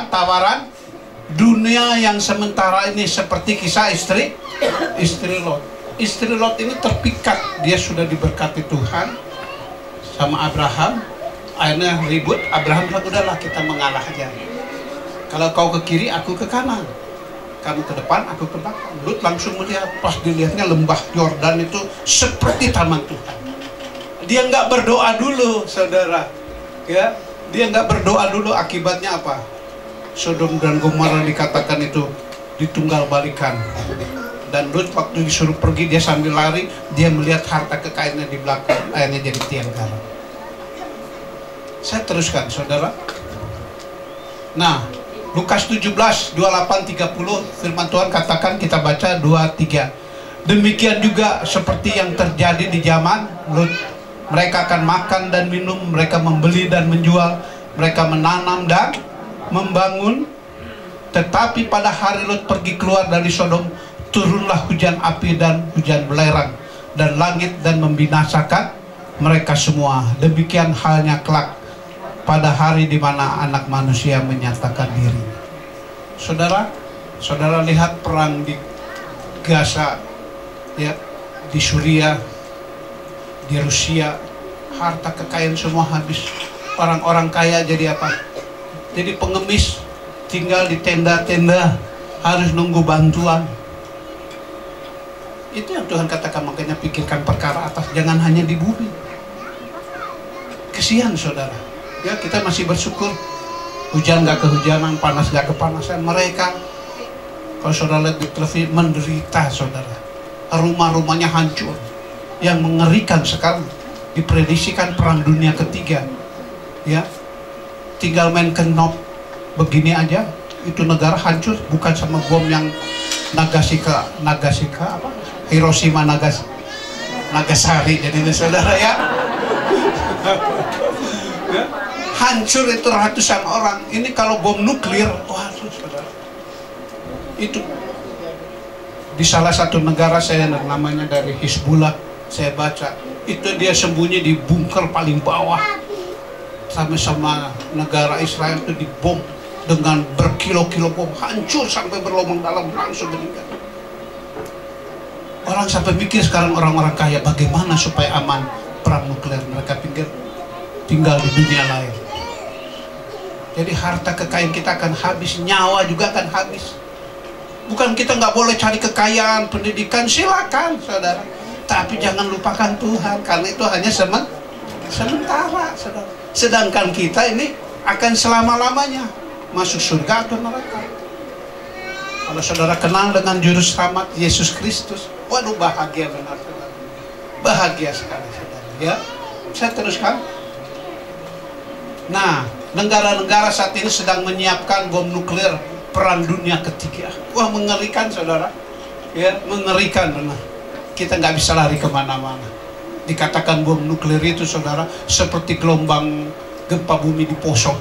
tawaran dunia yang sementara ini, seperti kisah istri Lot. Istri Lot ini terpikat, dia sudah diberkati Tuhan sama Abraham. Akhirnya ribut, Abraham bilang, udahlah kita mengalah aja. Kalau kau ke kiri, aku ke kanan. Kamu ke depan, aku ke belakang. Lut langsung melihat, pas dilihatnya lembah Yordan itu seperti taman Tuhan. Dia nggak berdoa dulu, saudara. Ya, dia nggak berdoa dulu. Akibatnya apa? Sodom dan Gomora dikatakan itu ditunggal balikan. Dan Lut waktu disuruh pergi, dia sambil lari, dia melihat harta kekayaannya di belakang, akhirnya jadi tiang garam. Saya teruskan, saudara. Nah, Lukas 17, 28-30, firman Tuhan katakan, kita baca 2-3. Demikian juga seperti yang terjadi di zaman Lut. Mereka akan makan dan minum, mereka membeli dan menjual, mereka menanam dan membangun. Tetapi pada hari Lut pergi keluar dari Sodom, turunlah hujan api dan hujan belerang dan langit dan membinasakan mereka semua. Demikian halnya kelak pada hari di mana anak manusia menyatakan diri. Saudara, saudara lihat perang di Gaza, ya, di Suriah, di Rusia, harta kekayaan semua habis. Orang-orang kaya jadi apa? Jadi pengemis, tinggal di tenda-tenda, harus nunggu bantuan. Itu yang Tuhan katakan, makanya pikirkan perkara atas, jangan hanya di bumi. Kesian saudara. Ya, kita masih bersyukur hujan gak kehujanan, panas gak kepanasan. Mereka, kalau saudara lihat di televisi, menderita saudara. Rumah-rumahnya hancur. Yang mengerikan sekarang, diprediksikan perang dunia ketiga. Ya, tinggal main kenop begini aja, itu negara hancur. Bukan sama bom yang Nagasaki apa? Hiroshima Nagasari. Jadi ini saudara ya. Ya, hancur itu ratusan orang. Ini kalau bom nuklir, waduh saudara. Itu di salah satu negara, saya namanya dari Hizbullah, saya baca itu dia sembunyi di bunker paling bawah. Sama-sama negara Israel itu dibom dengan berkilo-kilo bom, hancur sampai berlubang dalam, langsung meninggal. Orang sampai mikir sekarang, orang-orang kaya bagaimana supaya aman perang nuklir. Mereka pikir tinggal di dunia lain. Jadi harta kekayaan kita akan habis, nyawa juga akan habis. Bukan kita nggak boleh cari kekayaan, pendidikan, silakan saudara. Tapi jangan lupakan Tuhan, karena itu hanya sementara saudara. Sedangkan kita ini akan selama-lamanya, masuk surga atau neraka. Kalau saudara kenal dengan juru selamat Yesus Kristus, waduh bahagia benar saudara. Bahagia sekali saudara. Ya, saya teruskan. Nah, negara-negara saat ini sedang menyiapkan bom nuklir perang dunia ketiga. Wah, mengerikan saudara. Ya, mengerikan benar. Kita nggak bisa lari kemana-mana. Dikatakan bom nuklir itu saudara seperti gelombang gempa bumi di Poso.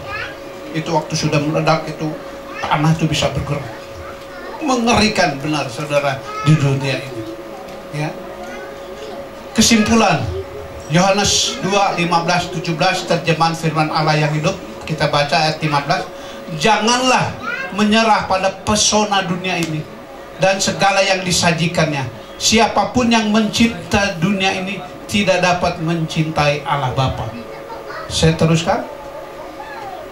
Itu waktu sudah meledak, itu tanah itu bisa bergerak. Mengerikan benar saudara di dunia ini. Ya. Kesimpulan, Yohanes 2:15-17, terjemahan firman Allah yang hidup, kita baca ayat 15. Janganlah menyerah pada pesona dunia ini dan segala yang disajikannya. Siapapun yang mencinta dunia ini tidak dapat mencintai Allah Bapa. Saya teruskan.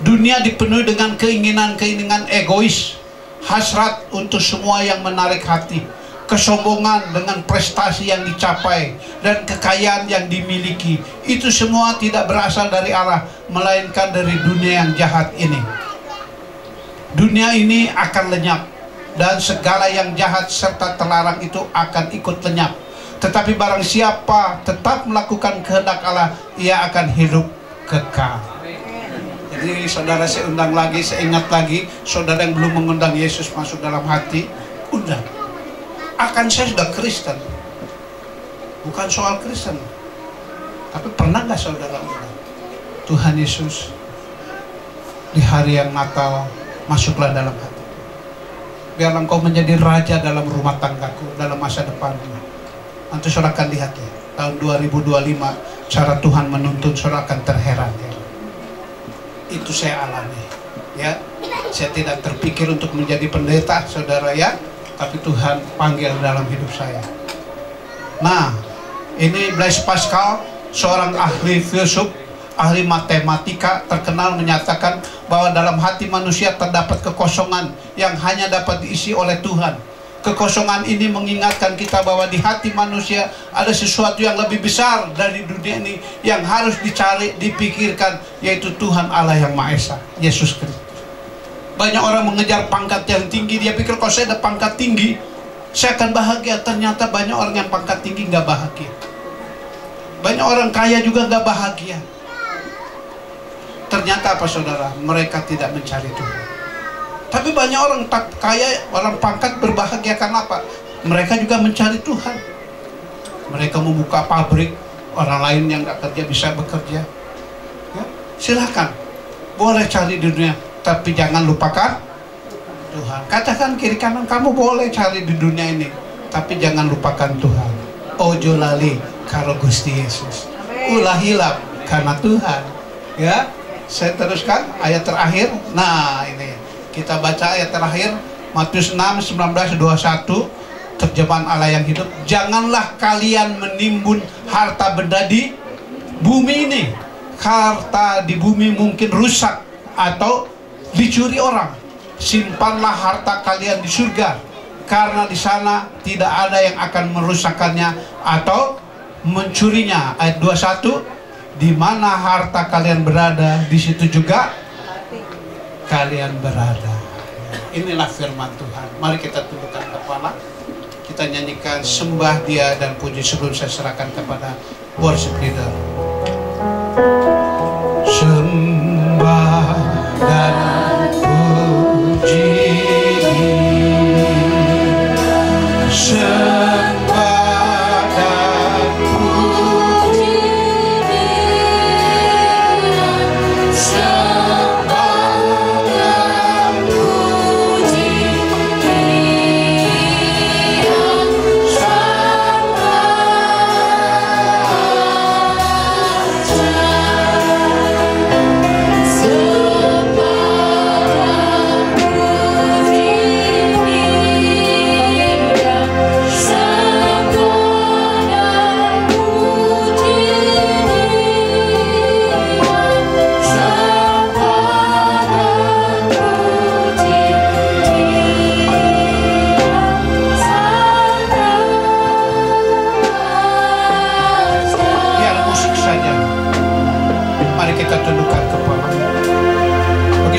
Dunia dipenuhi dengan keinginan-keinginan egois, hasrat untuk semua yang menarik hati, kesombongan dengan prestasi yang dicapai, dan kekayaan yang dimiliki. Itu semua tidak berasal dari Allah, melainkan dari dunia yang jahat ini. Dunia ini akan lenyap, dan segala yang jahat serta terlarang itu akan ikut lenyap. Tetapi barang siapa tetap melakukan kehendak Allah, ia akan hidup kekal. Jadi saudara, saya undang lagi, saya ingat lagi, saudara yang belum mengundang Yesus masuk dalam hati, undang. Akan saya sudah Kristen, bukan soal Kristen, tapi pernah nggak saudara undang Tuhan Yesus di hari yang Natal, masuklah dalam hati. Biar engkau menjadi raja dalam rumah tanggaku, dalam masa depan. Nanti saudara akan lihat ya, tahun 2025 cara Tuhan menuntun, saudara akan terheran ya. Itu saya alami ya. Saya tidak terpikir untuk menjadi pendeta, saudara ya, tapi Tuhan panggil dalam hidup saya. Nah, ini Blaise Pascal, seorang ahli filsuf, ahli matematika terkenal, menyatakan bahwa dalam hati manusia terdapat kekosongan yang hanya dapat diisi oleh Tuhan. Kekosongan ini mengingatkan kita bahwa di hati manusia ada sesuatu yang lebih besar dari dunia ini yang harus dicari, dipikirkan, yaitu Tuhan Allah yang Maha Esa, Yesus Kristus. Banyak orang mengejar pangkat yang tinggi, dia pikir kalau saya ada pangkat tinggi saya akan bahagia. Ternyata banyak orang yang pangkat tinggi nggak bahagia. Banyak orang kaya juga nggak bahagia. Ternyata apa saudara? Mereka tidak mencari Tuhan. Tapi banyak orang kaya, orang pangkat berbahagia karena apa? Mereka juga mencari Tuhan. Mereka membuka pabrik, orang lain yang nggak kerja bisa bekerja. Ya, silakan, boleh cari di dunia, tapi jangan lupakan Tuhan. Katakan kiri kanan, kamu boleh cari di dunia ini, tapi jangan lupakan Tuhan. Ojo lali karo Gusti Yesus. Ulah hilang karena Tuhan. Ya, saya teruskan ayat terakhir. Nah, ini kita baca ayat terakhir, Matius 6, 19, 21, terjemahan Allah yang hidup. Janganlah kalian menimbun harta benda di bumi ini. Harta di bumi mungkin rusak atau dicuri orang. Simpanlah harta kalian di surga, karena di sana tidak ada yang akan merusakkannya atau mencurinya. Ayat 21, di mana harta kalian berada, di situ juga kalian berada. Inilah firman Tuhan. Mari kita tundukkan kepala, kita nyanyikan sembah Dia dan puji sebelum saya serahkan kepada worship leader. Sembah dan puji, sembah dan puji,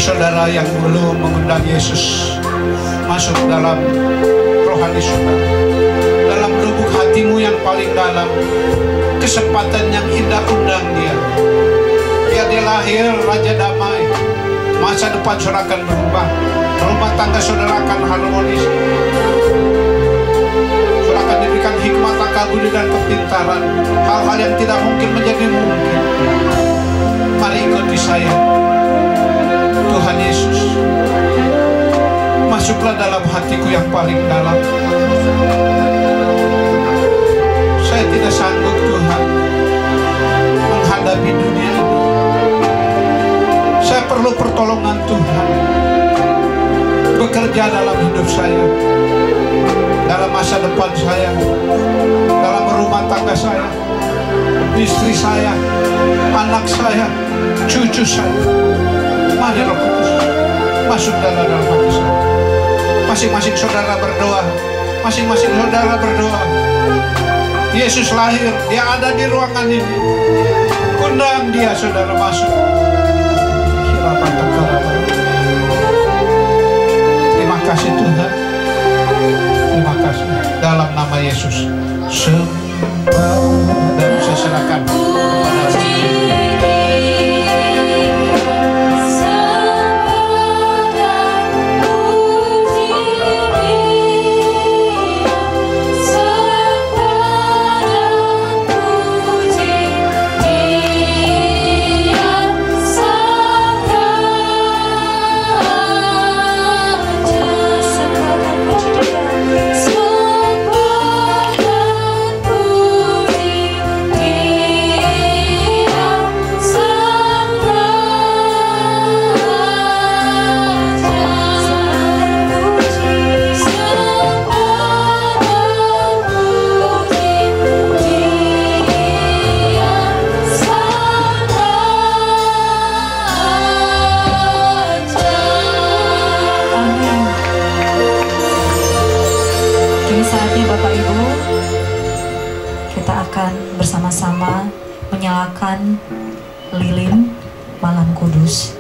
saudara yang belum mengundang Yesus masuk dalam rohani saudara, dalam lubuk hatimu yang paling dalam, kesempatan yang indah, undang Dia. Biar Dia lahir Raja Damai. Masa depan saudara akan berubah, rumah tangga saudara akan harmonis, saudara akan diberikan hikmat, akal budi dan kepintaran. Hal-hal yang tidak mungkin menjadi mungkin. Mari ikuti saya. Tuhan Yesus, masuklah dalam hatiku yang paling dalam. Saya tidak sanggup Tuhan menghadapi dunia ini. Saya perlu pertolongan Tuhan. Bekerja dalam hidup saya, dalam masa depan saya, dalam rumah tangga saya, istri saya, anak saya, cucu saya. Mari Roh Kudus masuk dalam hati saya. Masing-masing saudara berdoa, masing-masing saudara berdoa. Yesus lahir, Dia ada di ruangan ini. Undang Dia saudara masuk. Terima kasih Tuhan. Terima kasih. Dalam nama Yesus, sembah dan saya serahkan kepada Sembah menyalakan lilin malam kudus.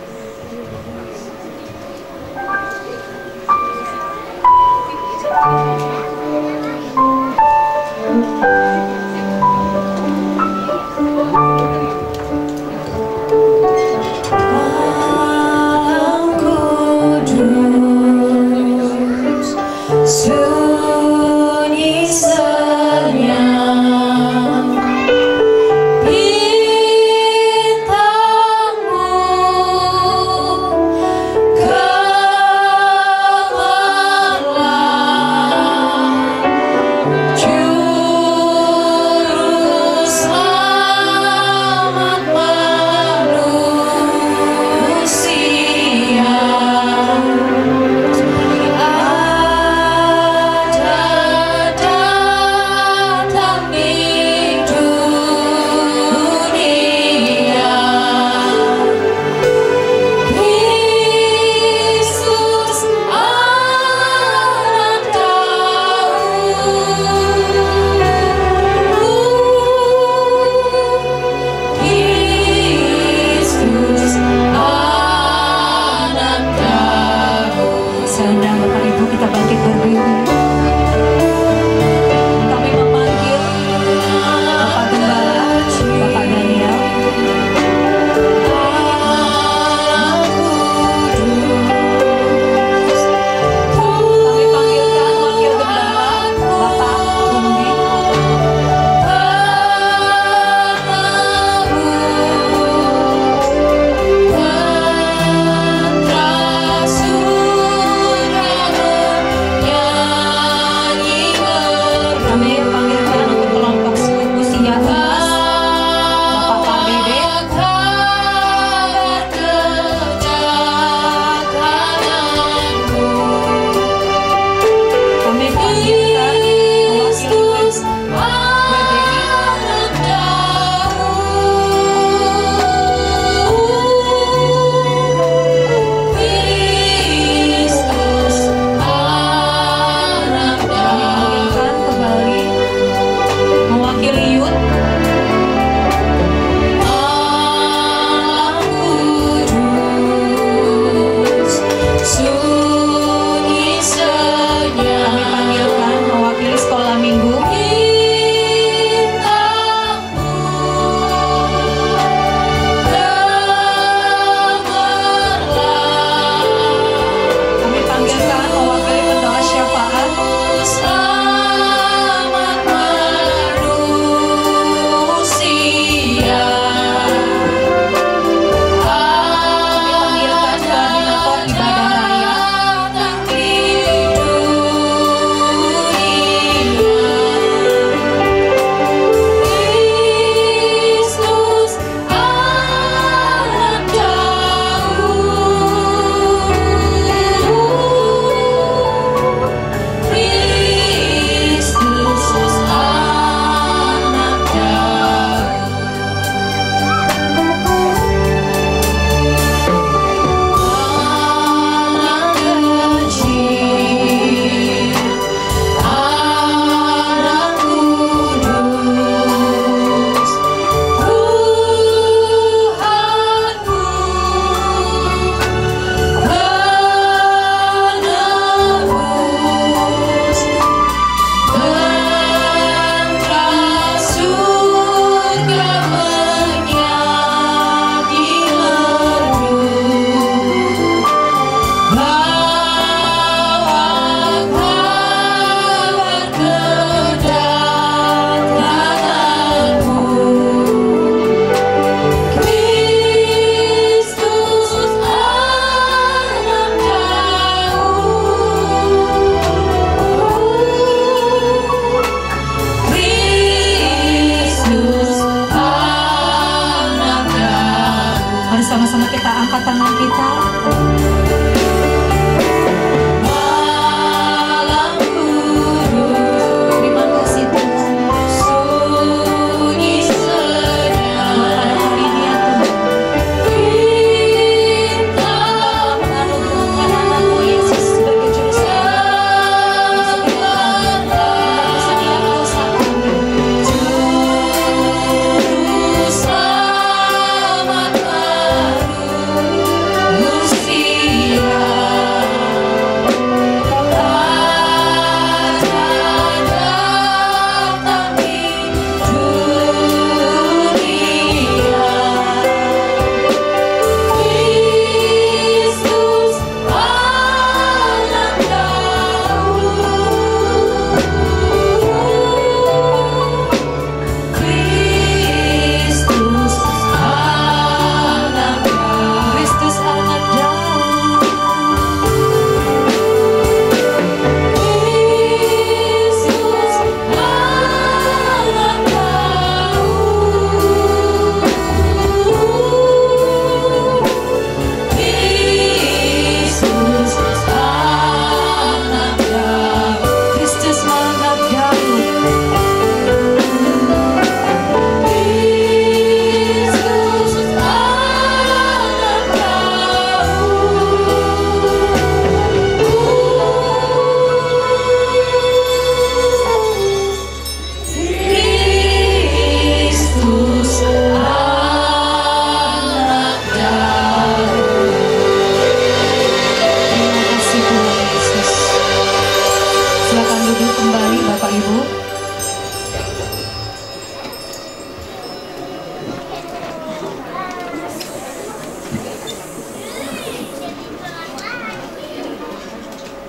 Sunyi senyap bintangmu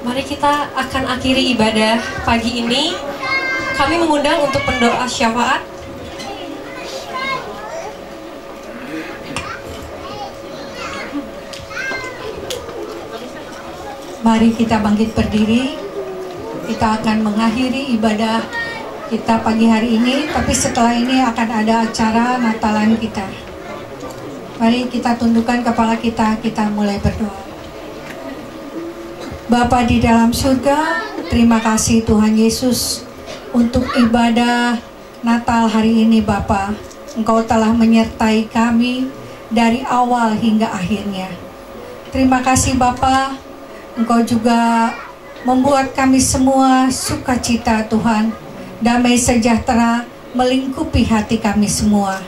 Mari kita akan akhiri ibadah pagi ini. Kami mengundang untuk pendoa syafaat. Mari kita bangkit berdiri. Kita akan mengakhiri ibadah kita pagi hari ini, tapi setelah ini akan ada acara Natalan kita. Mari kita tundukkan kepala kita mulai berdoa. Bapa di dalam surga, terima kasih Tuhan Yesus untuk ibadah Natal hari ini Bapa. Engkau telah menyertai kami dari awal hingga akhirnya. Terima kasih Bapa, Engkau juga membuat kami semua sukacita Tuhan. Damai sejahtera melingkupi hati kami semua.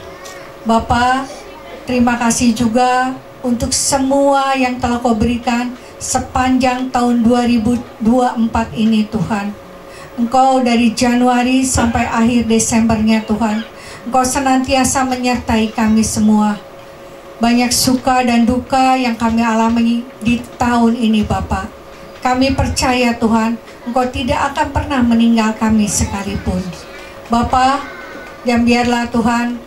Bapa, terima kasih juga untuk semua yang telah Kau berikan sepanjang tahun 2024 ini Tuhan. Engkau dari Januari sampai akhir Desembernya Tuhan, Engkau senantiasa menyertai kami semua. Banyak suka dan duka yang kami alami di tahun ini Bapa. Kami percaya Tuhan, Engkau tidak akan pernah meninggal kami sekalipun. Bapa, dan biarlah Tuhan,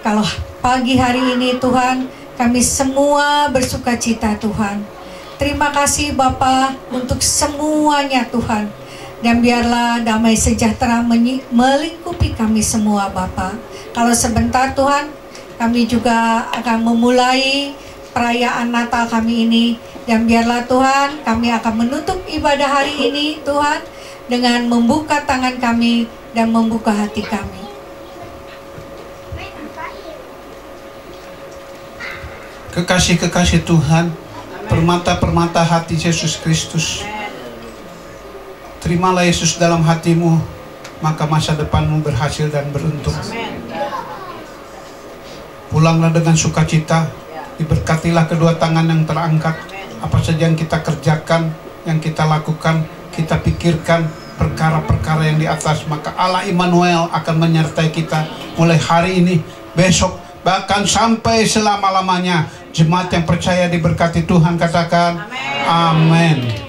kalau pagi hari ini Tuhan, kami semua bersukacita Tuhan. Terima kasih Bapa untuk semuanya Tuhan. Dan biarlah damai sejahtera melingkupi kami semua Bapa. Kalau sebentar Tuhan, kami juga akan memulai perayaan Natal kami ini. Dan biarlah Tuhan, kami akan menutup ibadah hari ini Tuhan dengan membuka tangan kami dan membuka hati kami. Kekasih-kekasih Tuhan, permata-permata hati Yesus Kristus, terimalah Yesus dalam hatimu, maka masa depanmu berhasil dan beruntung. Pulanglah dengan sukacita, diberkatilah kedua tangan yang terangkat. Apa saja yang kita kerjakan, yang kita lakukan, kita pikirkan perkara-perkara yang di atas, maka Allah Immanuel akan menyertai kita mulai hari ini, besok, bahkan sampai selama-lamanya. Jemaat yang percaya diberkati Tuhan, katakan amin.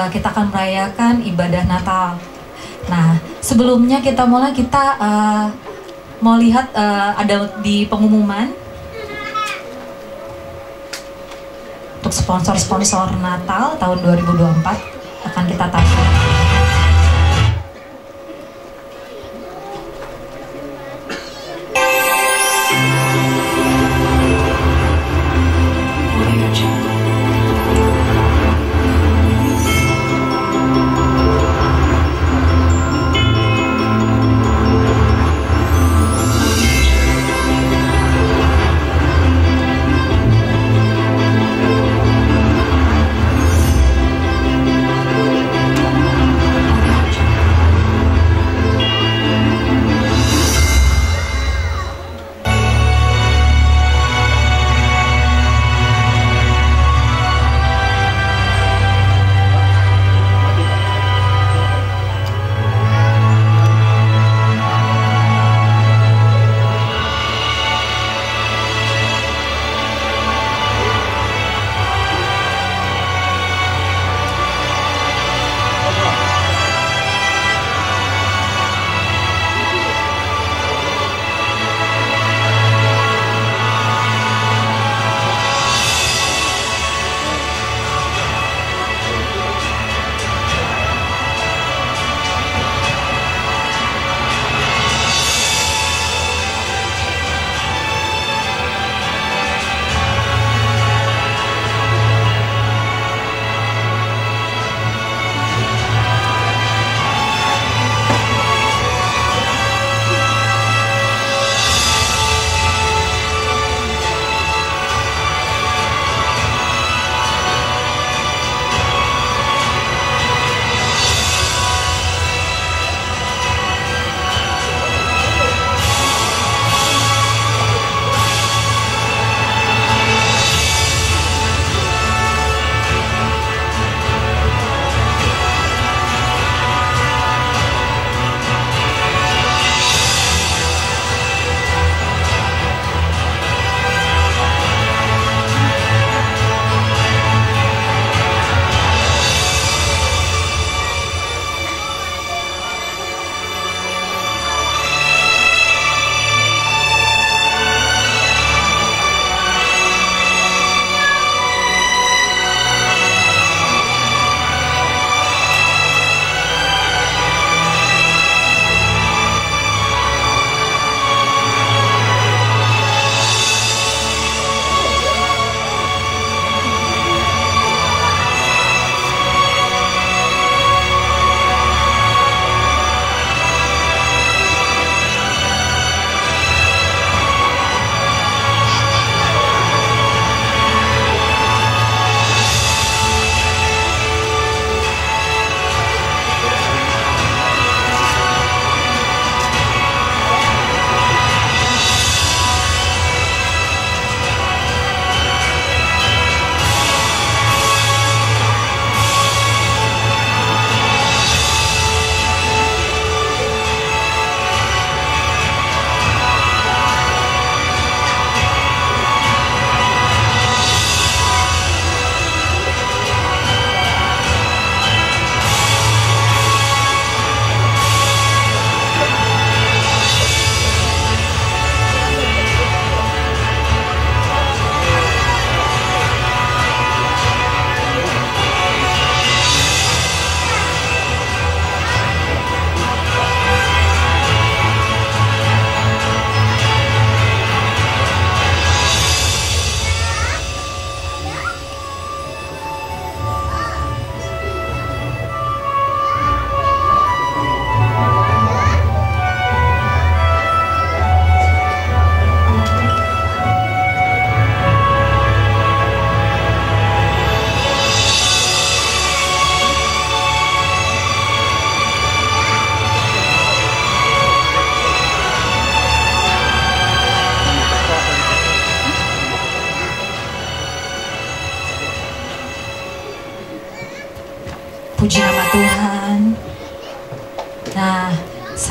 Kita akan merayakan ibadah Natal. Nah, sebelumnya kita mulai, kita mau lihat ada di pengumuman untuk sponsor-sponsor Natal tahun 2024 akan kita tampilkan.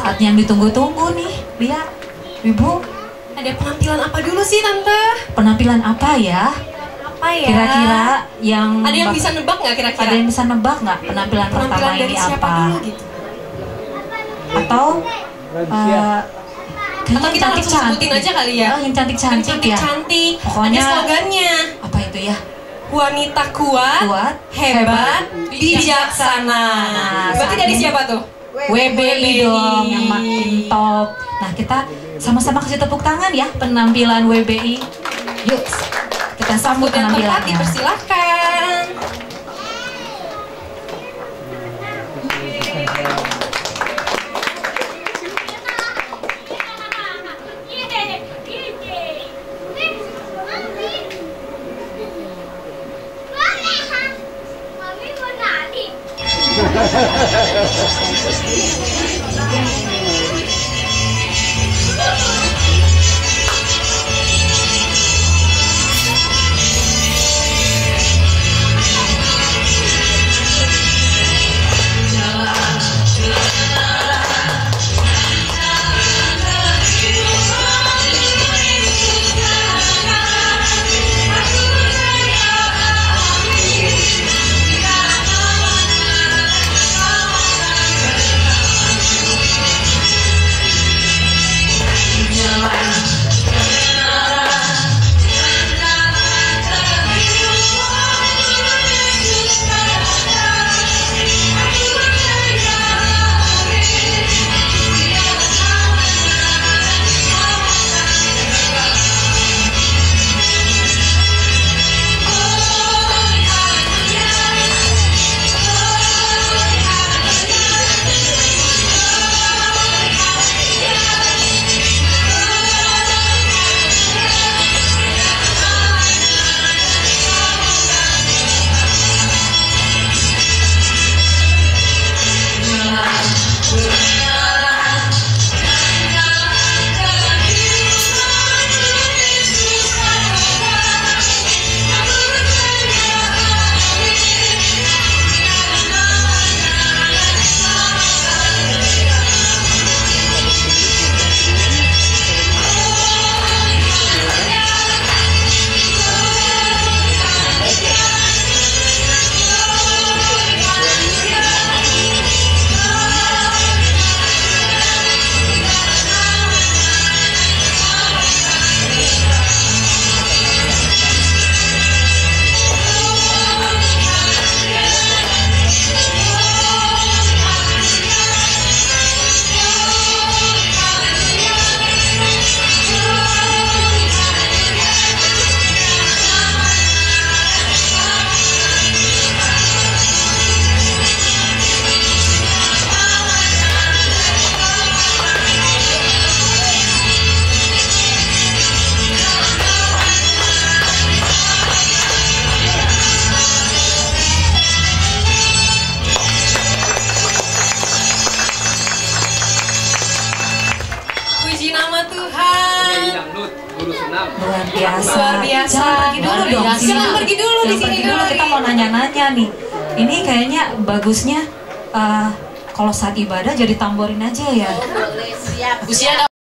saat yang ditunggu-tunggu nih, Lia, Ibu. Ada penampilan apa dulu sih, Tante? Penampilan apa ya? Apa ya? Kira-kira yang Ada yang bisa nebak nggak kira-kira? Ada yang bisa nebak nggak penampilan pertama Penampilan ini dari siapa apa? dulu gitu? Atau Atau kita langsung sebutin aja kali ya? Yang cantik-cantik ya. Cantik-cantik. Pokoknya ada slogannya. apa itu ya? Wanita kuat, hebat, bijaksana. Berarti dari siapa tuh? WBI dong yang makin top. Nah, kita sama-sama kasih tepuk tangan ya penampilan WBI. Yuk, kita sambut Dan tempat penampilannya. dipersilakan. Luar biasa. Luar biasa. Jangan pergi dulu dong. Jangan pergi dulu di sini dulu. Kita mau nanya-nanya nih. Ini kayaknya bagusnya kalau saat ibadah jadi tamborin aja ya. Siap. Usia